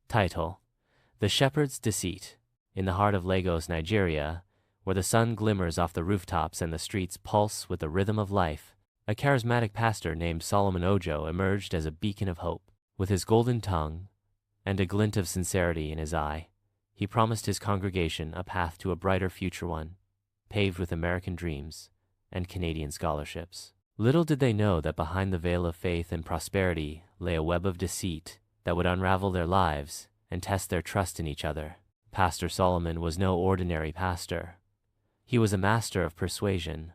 Title: The Shepherd's Deceit. In the heart of Lagos, Nigeria, where the sun glimmers off the rooftops and the streets pulse with the rhythm of life, a charismatic pastor named Solomon Ojo emerged as a beacon of hope. With his golden tongue and a glint of sincerity in his eye, he promised his congregation a path to a brighter future, one paved with American dreams and Canadian scholarships. Little did they know that behind the veil of faith and prosperity lay a web of deceit that would unravel their lives and test their trust in each other. Pastor Solomon was no ordinary pastor. He was a master of persuasion,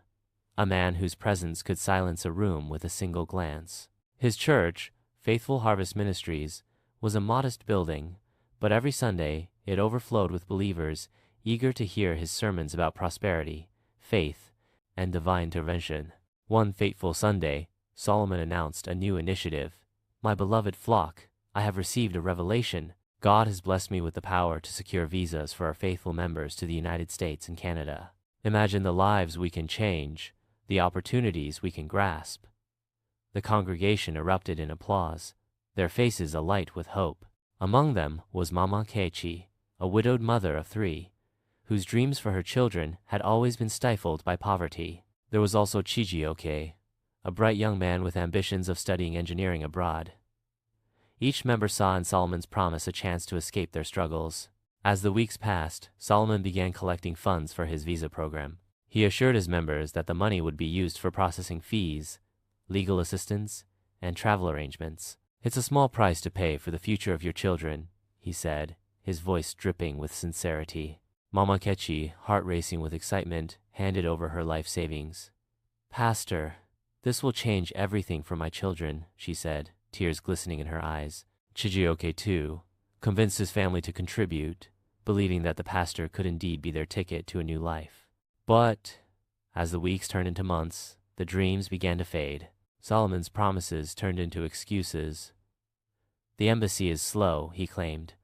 a man whose presence could silence a room with a single glance. His church, Faithful Harvest Ministries, was a modest building, but every Sunday it overflowed with believers eager to hear his sermons about prosperity, faith, and divine intervention. One fateful Sunday, Solomon announced a new initiative. "My beloved flock, I have received a revelation. God has blessed me with the power to secure visas for our faithful members to the United States and Canada. Imagine the lives we can change, the opportunities we can grasp." The congregation erupted in applause, their faces alight with hope. Among them was Mama Nkechi, a widowed mother of 3, whose dreams for her children had always been stifled by poverty. There was also Chijioke, a bright young man with ambitions of studying engineering abroad. Each member saw in Solomon's promise a chance to escape their struggles. As the weeks passed, Solomon began collecting funds for his visa program. He assured his members that the money would be used for processing fees, legal assistance, and travel arrangements. "It's a small price to pay for the future of your children," he said, his voice dripping with sincerity. Mama Nkechi, heart racing with excitement, handed over her life savings. "Pastor, this will change everything for my children," she said, tears glistening in her eyes. Chijioke, too, convinced his family to contribute, believing that the pastor could indeed be their ticket to a new life. But as the weeks turned into months, the dreams began to fade. Solomon's promises turned into excuses. "The embassy is slow," he claimed,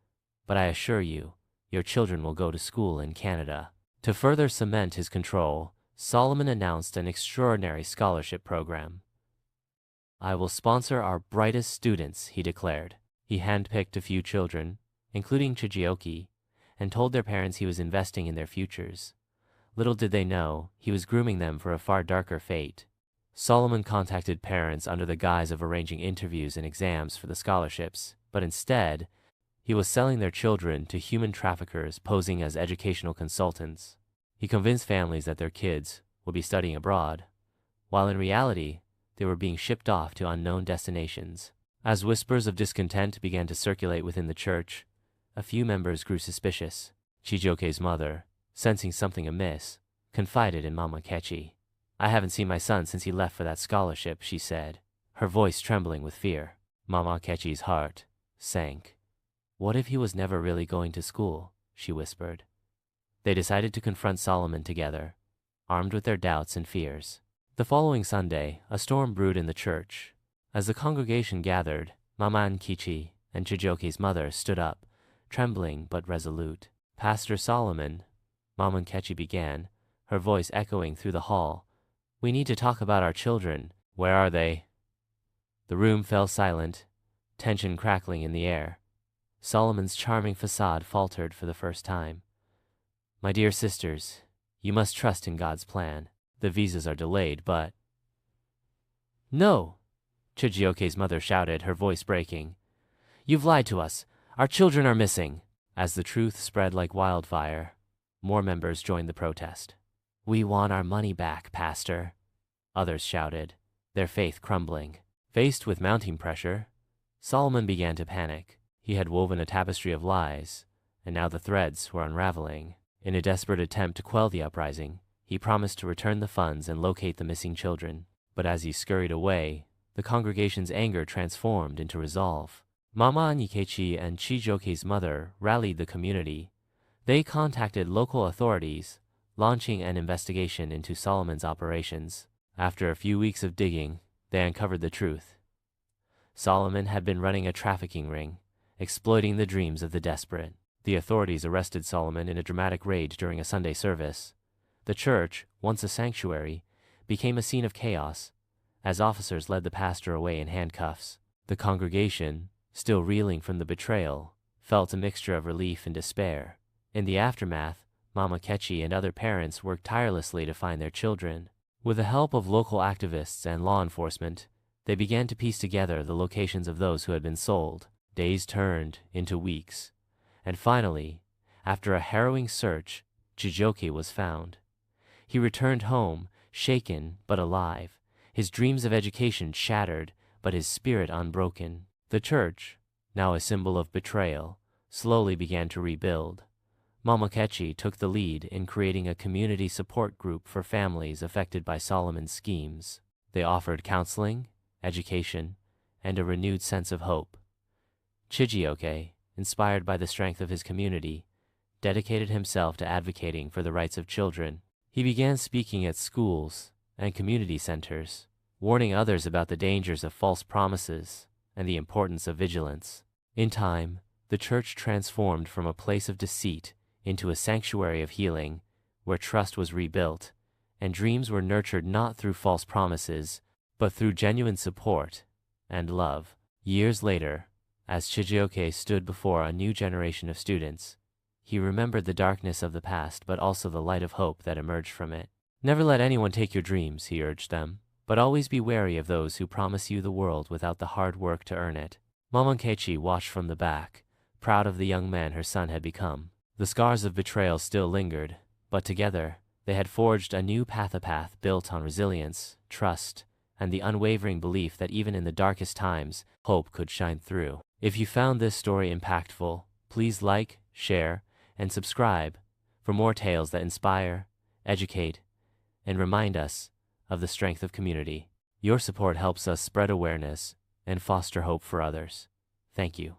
"but I assure you, your children will go to school in Canada." To further cement his control, Solomon announced an extraordinary scholarship program. "I will sponsor our brightest students," he declared. He handpicked a few children, including Chijioke, and told their parents he was investing in their futures. Little did they know, he was grooming them for a far darker fate. Solomon contacted parents under the guise of arranging interviews and exams for the scholarships, but instead, he was selling their children to human traffickers posing as educational consultants. He convinced families that their kids would be studying abroad, while in reality, they were being shipped off to unknown destinations. As whispers of discontent began to circulate within the church, a few members grew suspicious. Chijioke's mother, sensing something amiss, confided in Mama Nkechi. "I haven't seen my son since he left for that scholarship," she said, her voice trembling with fear. Mama Nkechi's heart sank. "What if he was never really going to school?" she whispered. They decided to confront Solomon together, armed with their doubts and fears. The following Sunday, a storm brewed in the church. As the congregation gathered, Mama Nkechi and Chijioke's mother stood up, trembling but resolute. "Pastor Solomon," Mama Nkechi began, her voice echoing through the hall, "we need to talk about our children. Where are they?" The room fell silent, tension crackling in the air. Solomon's charming facade faltered for the first time. "My dear sisters, you must trust in God's plan. The visas are delayed, but—" "No!" Chijioke's mother shouted, her voice breaking. "You've lied to us. Our children are missing." As the truth spread like wildfire, more members joined the protest. "We want our money back, Pastor," others shouted, their faith crumbling. Faced with mounting pressure, Solomon began to panic. He had woven a tapestry of lies, and now the threads were unraveling. In a desperate attempt to quell the uprising, he promised to return the funds and locate the missing children. But as he scurried away, the congregation's anger transformed into resolve. Mama Nkechi and Chijioke's mother rallied the community. They contacted local authorities, launching an investigation into Solomon's operations. After a few weeks of digging, they uncovered the truth. Solomon had been running a trafficking ring, exploiting the dreams of the desperate. The authorities arrested Solomon in a dramatic raid during a Sunday service. The church, once a sanctuary, became a scene of chaos, as officers led the pastor away in handcuffs. The congregation, still reeling from the betrayal, felt a mixture of relief and despair. In the aftermath, Mama Nkechi and other parents worked tirelessly to find their children. With the help of local activists and law enforcement, they began to piece together the locations of those who had been sold. Days turned into weeks, and finally, after a harrowing search, Chijioke was found. He returned home, shaken but alive, his dreams of education shattered, but his spirit unbroken. The church, now a symbol of betrayal, slowly began to rebuild. Mama Nkechi took the lead in creating a community support group for families affected by Solomon's schemes. They offered counseling, education, and a renewed sense of hope. Chijioke, inspired by the strength of his community, dedicated himself to advocating for the rights of children. He began speaking at schools and community centers, warning others about the dangers of false promises and the importance of vigilance. In time, the church transformed from a place of deceit into a sanctuary of healing, where trust was rebuilt, and dreams were nurtured not through false promises, but through genuine support and love. Years later, as Chijioke stood before a new generation of students, he remembered the darkness of the past but also the light of hope that emerged from it. Never let anyone take your dreams, he urged them, but always be wary of those who promise you the world without the hard work to earn it. Mama Nkechi watched from the back, proud of the young man her son had become. The scars of betrayal still lingered, but together, they had forged a new path built on resilience, trust, and the unwavering belief that even in the darkest times, hope could shine through. If you found this story impactful, please like, share, and subscribe for more tales that inspire, educate, and remind us of the strength of community. Your support helps us spread awareness and foster hope for others. Thank you.